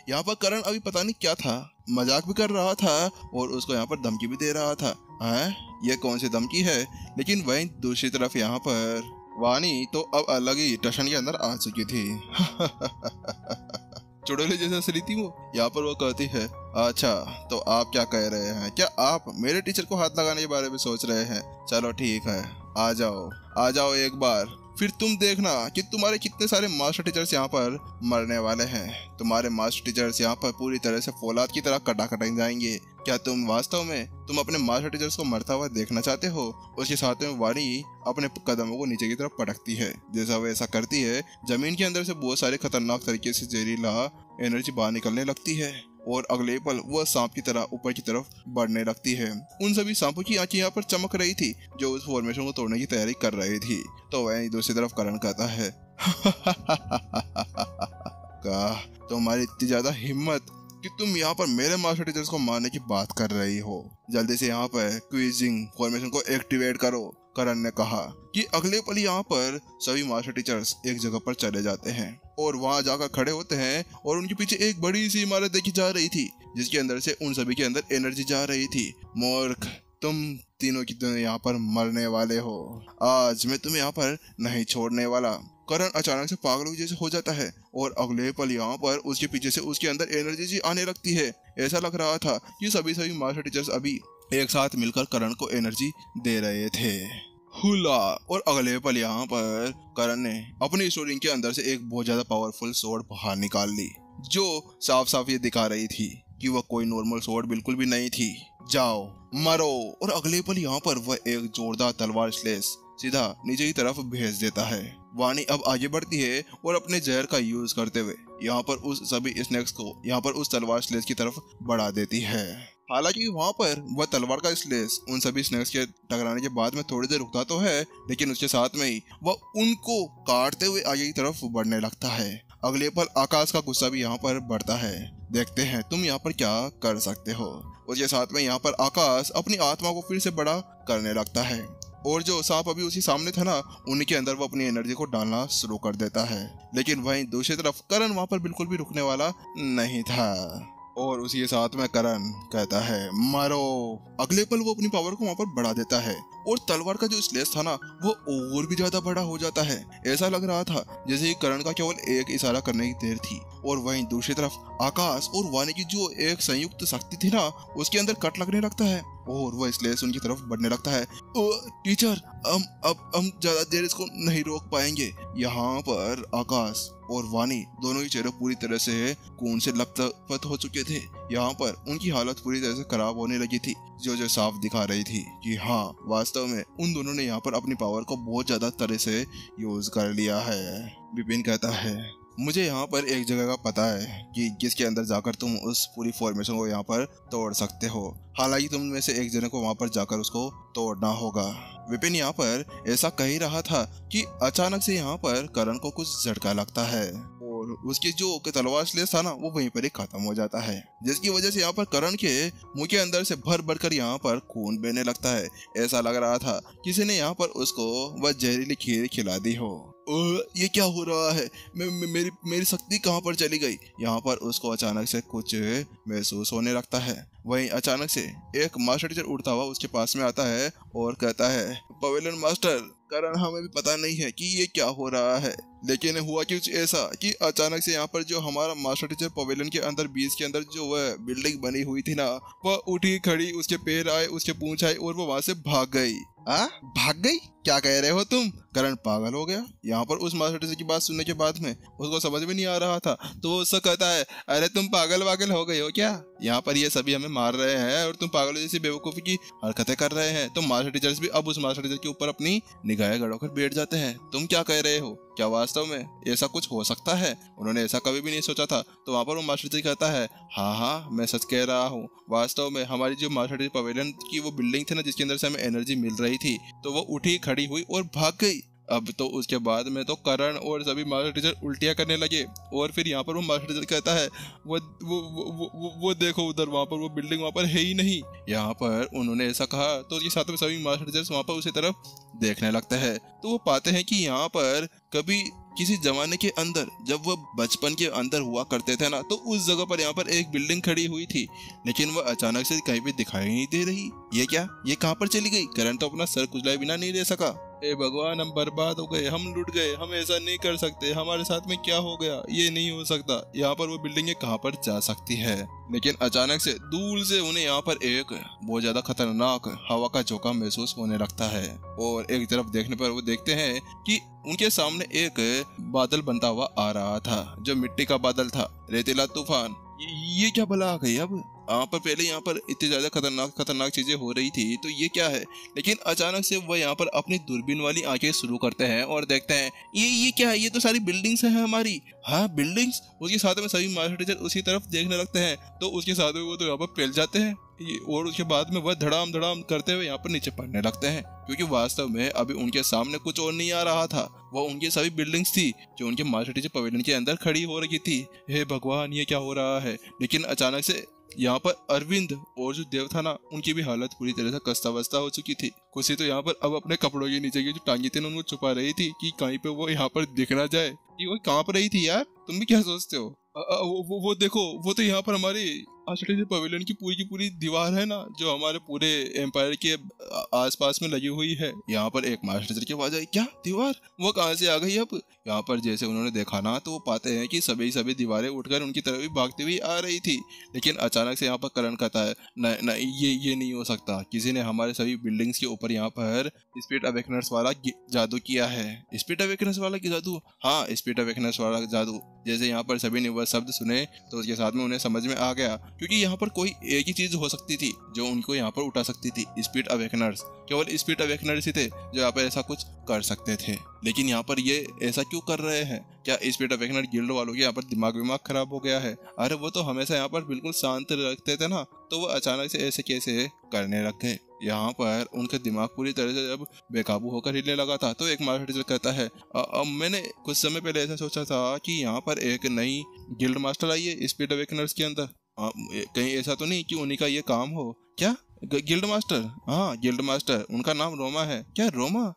यहाँ पर करण अभी पता नहीं क्या था, मजाक भी कर रहा था और उसको यहाँ पर धमकी भी दे रहा था। ये कौन सी धमकी है? लेकिन वहीं दूसरी तरफ यहाँ पर वानी तो अब अलग ही टशन के अंदर आ चुकी थी। चुड़ैल जैसे हंस रही थी वो। यहाँ पर वो कहती है, अच्छा तो आप क्या कह रहे हैं? क्या आप मेरे टीचर को हाथ लगाने के बारे में सोच रहे हैं? चलो ठीक है, आ जाओ एक बार, फिर तुम देखना कि तुम्हारे कितने सारे मास्टर टीचर्स यहाँ पर मरने वाले हैं। तुम्हारे मास्टर टीचर्स यहाँ पर पूरी तरह से फौलाद की तरह कटाई जाएंगे। क्या तुम वास्तव में अपने मास्टर टीचर्स को मरता हुआ देखना चाहते हो? उसके साथ में वानी अपने कदमों को नीचे की तरफ पटकती है। जैसा वो ऐसा करती है, जमीन के अंदर से बहुत सारे खतरनाक तरीके से जहरीला एनर्जी बाहर निकलने लगती है और अगले पल वह सांप की तरह ऊपर की तरफ बढ़ने लगती है। उन सभी सांपों की आंखें यहाँ पर चमक रही थी जो उस फॉर्मेशन को तोड़ने की तैयारी कर रही थी। तो वहीं दूसरी तरफ करण कहता है, तुम्हारी इतनी ज्यादा हिम्मत कि तुम यहाँ पर मेरे मास्टर टीचर्स को मारने की बात कर रही हो। जल्दी से यहाँ पर क्विजिंग फॉर्मेशन को एक्टिवेट करो। करण ने कहा कि अगले पल यहाँ पर सभी मास्टर टीचर्स एक जगह पर चले जाते हैं और वहां जाकर खड़े होते हैं और उनके पीछे एक बड़ी सी इमारत देखी जा रही थी जिसके अंदर से उन सभी के अंदर एनर्जी जा रही थी। मूर्ख, तुम तीनों की तीनों यहाँ पर मरने वाले हो। आज मैं तुम्हें यहाँ पर नहीं छोड़ने वाला। करण अचानक से पागलों जैसे हो जाता है और अगले पल यहाँ पर उसके पीछे से उसके अंदर एनर्जी आने लगती है। ऐसा लग रहा था कि सभी मास्टर टीचर्स अभी एक साथ मिलकर करण को एनर्जी दे रहे थे। हुला। और अगले पल यहाँ पर करण ने अपनी स्टोरी के अंदर से एक बहुत ज्यादा पावरफुल स्वॉर्ड बाहर निकाल ली जो साफ साफ ये दिखा रही थी कि वह कोई नॉर्मल स्वॉर्ड बिल्कुल भी नहीं थी। जाओ मरो। और अगले पल यहाँ पर वह एक जोरदार तलवार स्लेश सीधा नीचे की तरफ भेज देता है। वानी अब आगे बढ़ती है और अपने जहर का यूज करते हुए यहाँ पर उस सभी स्नेक्स को यहाँ पर उस तलवार स्लेश की तरफ बढ़ा देती है। हालांकि वहाँ पर वह तलवार का स्लेश उन सभी स्नेक्स के टकराने के बाद में थोड़ी देर रुकता तो है, लेकिन उसके साथ में ही वह उनको काटते हुए आगे की तरफ बढ़ने लगता है। अगले पल आकाश का गुस्सा भी यहाँ पर बढ़ता है। देखते हैं तुम यहाँ पर क्या कर सकते हो। उसके साथ में यहाँ पर आकाश अपनी आत्मा को फिर से बड़ा करने लगता है और जो सांप अभी उसी सामने था ना, उनके अंदर वो अपनी एनर्जी को डालना शुरू कर देता है। लेकिन वहीं दूसरी तरफ करण वहाँ पर बिल्कुल भी रुकने वाला नहीं था और उसी के साथ में करण कहता है, मरो। अगले पल वो अपनी पावर को वहाँ पर बढ़ा देता है और तलवार का जो स्लेश था ना वो और भी ज्यादा बड़ा हो जाता है। ऐसा लग रहा था जैसे कि करण का केवल एक इशारा करने की देर थी। और वहीं दूसरी तरफ आकाश और वानी की जो एक संयुक्त शक्ति थी ना, उसके अंदर कट लगने लगता है और वह स्लेश उनकी तरफ बढ़ने लगता है। टीचर, हम ज्यादा देर इसको नहीं रोक पाएंगे। यहाँ पर आकाश और वानी दोनों ही चेहरे पूरी तरह से खून से लथपथ हो चुके थे। यहाँ पर उनकी हालत पूरी तरह से खराब होने लगी थी जो साफ दिखा रही थी कि हाँ, वास्तव में उन दोनों ने यहाँ पर अपनी पावर को बहुत ज्यादा तरह से यूज कर लिया है। विपिन कहता है, मुझे यहाँ पर एक जगह का पता है कि जिसके अंदर जाकर तुम उस पूरी फॉर्मेशन को यहाँ पर तोड़ सकते हो। हालांकि तुम में से एक जने को वहाँ पर जाकर उसको तोड़ना होगा। विपिन यहाँ पर ऐसा कह ही रहा था कि अचानक से यहाँ पर करण को कुछ झटका लगता है और उसकी जो तलवार स्लेश था ना वो वहीं पर ही खत्म हो जाता है, जिसकी वजह से यहाँ पर करण के मुंह के अंदर से भर भर कर यहाँ पर खून बहने लगता है। ऐसा लग रहा था किसी ने यहाँ पर उसको वह जहरीली खीर खिला दी हो। ये क्या हो रहा है? मेरी शक्ति कहाँ पर चली गई? यहाँ पर उसको अचानक से कुछ महसूस होने लगता है। वहीं अचानक से एक मास्टर टीचर उड़ता हुआ उसके पास में आता है और कहता है, पवेलियन मास्टर, करण हमें भी पता नहीं है कि ये क्या हो रहा है, लेकिन हुआ कुछ ऐसा कि अचानक से यहाँ पर जो हमारा मास्टर टीचर पवेलियन के अंदर बीच के अंदर जो वह बिल्डिंग बनी हुई थी ना, वह उठी खड़ी, उसके पैर आए, उसके पूंछ आई और वो वहां से भाग गई। भाग गई? क्या कह रहे हो तुम? करण पागल हो गया। यहाँ पर उस मास्टर टीचर की बात सुनने के बाद में उसको समझ में नहीं आ रहा था, तो वो उससे कहता है, अरे तुम पागल वागल हो गए हो क्या? यहाँ पर ये सभी हमें मार रहे हैं और तुम पागलों जैसी बेवकूफी की हरकतें कर रहे हैं। तो मास्टर टीचर्स भी अब उस मास्टर टीचर के ऊपर अपनी निगाहें गड़ोकर बैठ जाते हैं। तुम क्या कह रहे हो? क्या वास्तव में ऐसा कुछ हो सकता है? उन्होंने ऐसा कभी भी नहीं सोचा था। तो वहाँ पर वो मास्टर टीचर कहता है, हाँ, मैं सच कह रहा हूँ। वास्तव में हमारी जो मास्टर टीचर पवेलियन की वो बिल्डिंग थी ना, जिसके अंदर से हमें एनर्जी मिल रही थी, तो वो उठी खड़ी हुई और भाग गई। अब तो उसके बाद में तो करण और सभी मास्टर टीचर उल्टियाँ करने लगे और फिर यहाँ पर वो मास्टर टीचर कहता है, वो देखो उधर, वहाँ पर वो बिल्डिंग वहाँ पर है ही नहीं। यहाँ पर उन्होंने ऐसा कहा तो उसके साथ में सभी मास्टर टीचर्स वहाँ पर उसी तरफ देखने लगते हैं। तो वो पाते हैं कि यहाँ पर कभी किसी जमाने के अंदर जब वो बचपन के अंदर हुआ करते थे ना, तो उस जगह पर यहाँ पर एक बिल्डिंग खड़ी हुई थी, लेकिन वह अचानक से कहीं पे दिखाई नहीं दे रही। ये क्या, ये कहाँ पर चली गई? करण तो अपना सर कुचलाए बिना नहीं रह सका। ए भगवान, हम बर्बाद हो गए, हम लुट गए, हम ऐसा नहीं कर सकते, हमारे साथ में क्या हो गया? ये नहीं हो सकता। यहाँ पर वो बिल्डिंग कहाँ पर जा सकती है? लेकिन अचानक से दूर से उन्हें यहाँ पर एक बहुत ज्यादा खतरनाक हवा का झोंका महसूस होने लगता है, और एक तरफ देखने पर वो देखते हैं कि उनके सामने एक बादल बनता हुआ आ रहा था, जो मिट्टी का बादल था, रेतीला तूफान। ये क्या भला आ गई? अब यहाँ पर पहले यहाँ पर इतनी ज्यादा खतरनाक चीजें हो रही थी, तो ये क्या है? लेकिन अचानक से वह यहाँ पर अपनी दूरबीन वाली आंखें शुरू करते हैं और देखते हैं ये क्या है? ये तो सारी बिल्डिंग्स हैं हमारी। हाँ, बिल्डिंग्स। उसके साथ में सभी मास्टर टीचर उसी तरफ देखने लगते हैं, तो उसके साथ में वो तो यहाँ पर फैल जाते हैं, और उसके बाद में वह धड़ाम धड़ाम करते हुए यहाँ पर नीचे पड़ने लगते हैं, क्योंकि वास्तव में अभी उनके सामने कुछ और नहीं आ रहा था। वह उनकी सभी बिल्डिंग्स थी जो उनके मास्टर टीचर पवेलियन के अंदर खड़ी हो रही थी। हे भगवान, ये क्या हो रहा है? लेकिन अचानक से यहाँ पर अरविंद और जो देव था ना, उनकी भी हालत पूरी तरह से कस्ता बस्ता हो चुकी थी। खुशी तो यहाँ पर अब अपने कपड़ों के नीचे की जो टांगी थी उनको छुपा रही थी कि कहीं पे वो यहाँ पर दिख ना जाए कि वो कांप रही थी। यार, तुम भी क्या सोचते हो? वो देखो, वो तो यहाँ पर हमारे आस्ट्रेलिया पवेलियन की पूरी दीवार है ना, जो हमारे पूरे एम्पायर के आसपास में लगी हुई है। यहाँ पर एक मास्टर टीचर की आवाज आई, क्या दीवार? वो कहाँ से आ गई? अब यहाँ पर जैसे उन्होंने देखा ना, तो वो पाते हैं कि सभी दीवारें उठकर उनकी तरफ ही भागती हुई आ रही थी। लेकिन अचानक से यहाँ पर करण कहता है, नहीं, ये नहीं हो सकता। किसी ने हमारे सभी बिल्डिंग्स के ऊपर यहाँ पर स्पिरिट अवेकनर्स वाला जादू किया है। स्पिरिट अवेकनर्स वाला जादू? हाँ, स्पिरिट अवेकनर्स वाला जादू। जैसे यहाँ पर सभी ने वह शब्द सुने, तो उसके साथ में उन्हें समझ में आ गया, क्योंकि यहाँ पर कोई एक ही चीज हो सकती थी जो उनको यहाँ पर उठा सकती थी। स्पिरिट अवेकनर्स, केवल स्पिरिट अवेकनर्स ही थे जो यहाँ पर ऐसा कुछ कर सकते थे। लेकिन यहाँ पर ये ऐसा क्यों कर रहे हैं? क्या स्पिरिट अवेकनर गिल्ड वालों के यहाँ पर दिमाग खराब हो गया है? अरे वो तो हमेशा यहाँ पर बिल्कुल शांत रखते थे ना, तो वो अचानक से ऐसे कैसे करने लग गए? यहाँ पर उनका दिमाग पूरी तरह से जब बेकाबू होकर हिलने लगा था, तो एक मास्टर टीचर कहता है, मैंने कुछ समय पहले ऐसा सोचा था कि यहाँ पर एक नई गिल्ड मास्टर आई है स्पिरिट अवेकनर्स के अंदर। कहीं ऐसा तो नहीं कि उन्हीं का ये काम हो? क्या गिल्ड मास्टर? हाँ, गिल्ड मास्टर। उनका नाम रोमा है। क्या रोमा?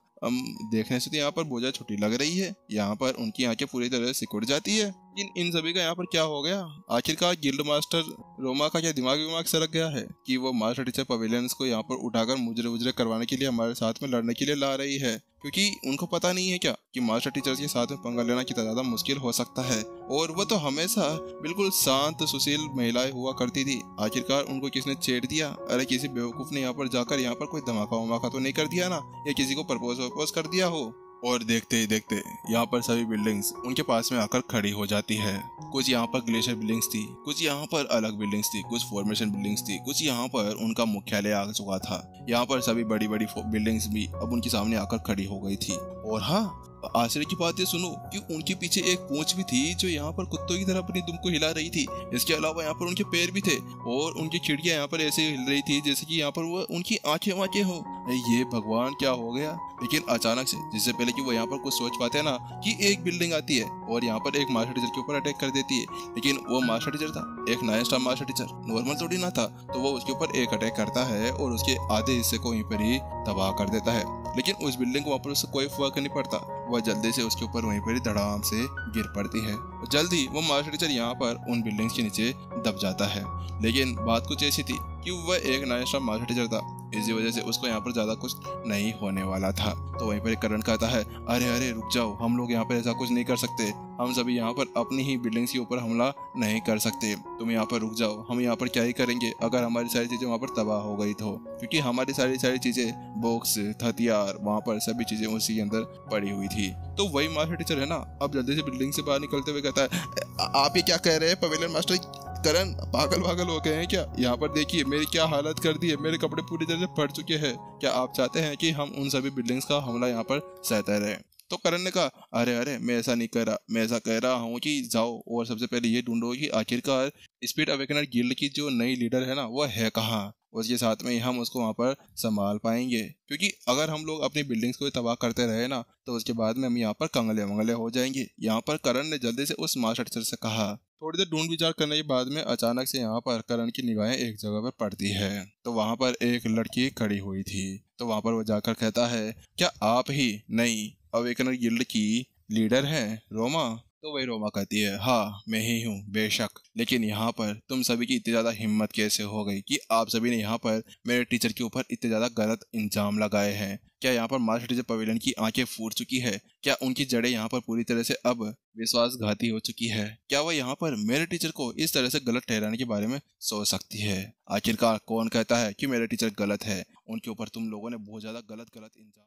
देखने से तो यहाँ पर बोझा छुट्टी लग रही है। यहाँ पर उनकी आंखें पूरी तरह से सिकुड़ जाती है। इन सभी का यहाँ पर क्या हो गया? आखिरकार गिल्ड मास्टर रोमा का क्या दिमाग सरक गया है कि वो मास्टर टीचर पवेलियंस को यहाँ पर उठाकर मुजरे करवाने के लिए हमारे साथ में लड़ने के लिए ला रही है? क्योंकि उनको पता नहीं है क्या कि मास्टर टीचर के साथ में पंगा लेना कितना ज्यादा मुश्किल हो सकता है। और वो तो हमेशा बिल्कुल शांत सुशील महिलाएं हुआ करती थी। आखिरकार उनको किसने छेड़ दिया? अरे किसी बेवकूफ ने यहाँ पर जाकर यहाँ पर कोई धमाका वमाका तो नहीं कर दिया ना, या किसी को प्रपोज कर दिया हो? और देखते ही देखते यहाँ पर सभी बिल्डिंग्स उनके पास में आकर खड़ी हो जाती है। कुछ यहाँ पर ग्लेशियर बिल्डिंग्स थी, कुछ यहाँ पर अलग बिल्डिंग्स थी, कुछ फॉर्मेशन बिल्डिंग्स थी, कुछ यहाँ पर उनका मुख्यालय आ चुका था। यहाँ पर सभी बड़ी बिल्डिंग्स भी अब उनके सामने आकर खड़ी हो गई थी। और हाँ, आश्चर्य की बात ये सुनो कि उनके पीछे एक पूंछ भी थी जो यहाँ पर कुत्तों की तरह अपनी दुम को हिला रही थी। इसके अलावा यहाँ पर उनके पैर भी थे, और उनकी खिड़कियां यहाँ पर ऐसे हिल रही थी जैसे कि यहाँ पर वो उनकी आंखें हो। ये भगवान, क्या हो गया? लेकिन अचानक से, जिससे पहले कि वो यहाँ पर कुछ सोच पाते हैं ना, कि एक बिल्डिंग आती है और यहाँ पर एक मास्टर टीचर के ऊपर अटैक कर देती है। लेकिन वो मास्टर टीचर था एक 9 स्टार मास्टर टीचर, नॉर्मल थोड़ी ना था। तो वो उसके ऊपर एक अटैक करता है और उसके आधे हिस्से को वहीं पर ही तबाह कर देता है। लेकिन उस बिल्डिंग को वहाँ पर उससे कोई फर्क नहीं पड़ता। वह जल्दी से उसके ऊपर वहीं पर ही धड़ाम से गिर पड़ती है। जल्दी वो मास्टर टीचर यहाँ पर उन बिल्डिंग्स के नीचे दब जाता है। लेकिन बात कुछ ऐसी थी कि वह एक 9 स्टार मास्टर टीचर था, इसी वजह से उसको यहाँ पर ज्यादा कुछ नहीं होने वाला था। तो वहीं पर करण कहता है, अरे रुक जाओ, हम लोग यहाँ पर ऐसा कुछ नहीं कर सकते। हम सभी यहाँ पर अपनी ही बिल्डिंग्स के ऊपर हमला नहीं कर सकते। तुम यहाँ पर रुक जाओ। हम यहाँ पर क्या ही करेंगे अगर हमारी सारी चीजें वहाँ पर तबाह हो गई तो? क्योंकि हमारी सारी चीजें, बॉक्स, हथियार, वहाँ पर सभी चीजें उसी के अंदर पड़ी हुई थी। तो वही मास्टर टीचर है ना, अब जल्दी से बिल्डिंग से बाहर निकलते हुए कहता है, आप ये क्या कह रहे हैं पवेलियन मास्टर? करण पागल हो गए हैं क्या? यहाँ पर देखिए मेरी क्या हालत कर दी है, मेरे कपड़े पूरी तरह से फट चुके हैं। क्या आप चाहते हैं कि हम उन सभी बिल्डिंग्स का हमला यहाँ पर सहते रहे? तो करण ने कहा, अरे मैं ऐसा नहीं कर रहा। मैं ऐसा कह रहा हूँ कि जाओ और सबसे पहले ये ढूंढो कि आखिरकार स्पिरिट अवेकनर गिल्ड की जो नई लीडर है ना, वो है कहाँ। उसके साथ में हम उसको वहाँ पर संभाल पाएंगे। क्योंकि अगर हम लोग अपनी बिल्डिंग्स को तबाह करते रहे ना, तो उसके बाद में हम यहाँ पर कंगले मंगले हो जाएंगे। यहाँ पर करण ने जल्दी से उस मास्टर टीचर से कहा। थोड़ी देर ढूंढ विचार करने के बाद में अचानक से यहाँ पर करण की निगाहें एक जगह पर पड़ती है। तो वहाँ पर एक लड़की खड़ी हुई थी। तो वहाँ पर वो जाकर कहता है, क्या आप ही नई अवेकनर गिल्ड की लीडर है रोमा? तो वही रोमा कहती है, हाँ मैं ही हूँ बेशक, लेकिन यहाँ पर तुम सभी की इतनी ज्यादा हिम्मत कैसे हो गई कि आप सभी ने यहाँ पर मेरे टीचर के ऊपर इतने ज्यादा गलत इल्जाम लगाए हैं? क्या यहाँ पर मास्टर टीचर पवेलियन की आंखें फूट चुकी है? क्या उनकी जड़ें यहाँ पर पूरी तरह से अब विश्वासघाती हो चुकी है? क्या वह यहाँ पर मेरे टीचर को इस तरह से गलत ठहराने के बारे में सोच सकती है? आखिरकार कौन कहता है कि मेरे टीचर गलत है? उनके ऊपर तुम लोगों ने बहुत ज्यादा गलत गलत इल्जाम